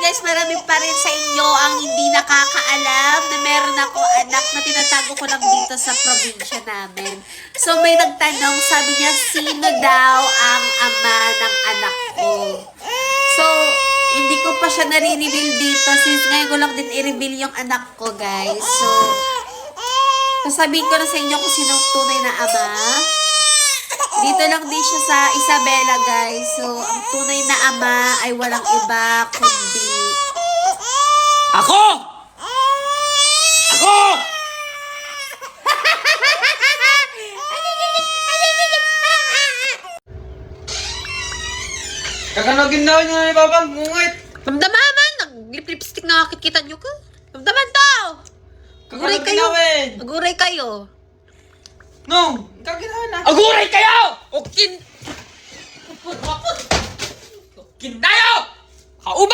guys, marami pa rin sa inyo ang hindi nakakaalam na meron ako anak na tinatago ko lang dito sa probinsya namin. So may nagtanong, sabi niya, sino daw ang ama ng anak ko? So, hindi ko pa siya nare-reveal dito since ngayon ko lang din i-reveal yung anak ko, guys. So, sasabihin ko na sa inyo kung sinong tunay na ama. Dito lang din siya sa Isabela, guys. So, ang tunay na ama ay walang iba kundi Ako! Ako! Kakanogin na niya ni Babang, ngungit! Damdaman! Nag-lip-lipstick na kita nyo ko. Damdaman to! Aguray kayo! Aguray kayo! No! Kaginawa na! Aguray kayo! O kin... Kin tayo! Kauban!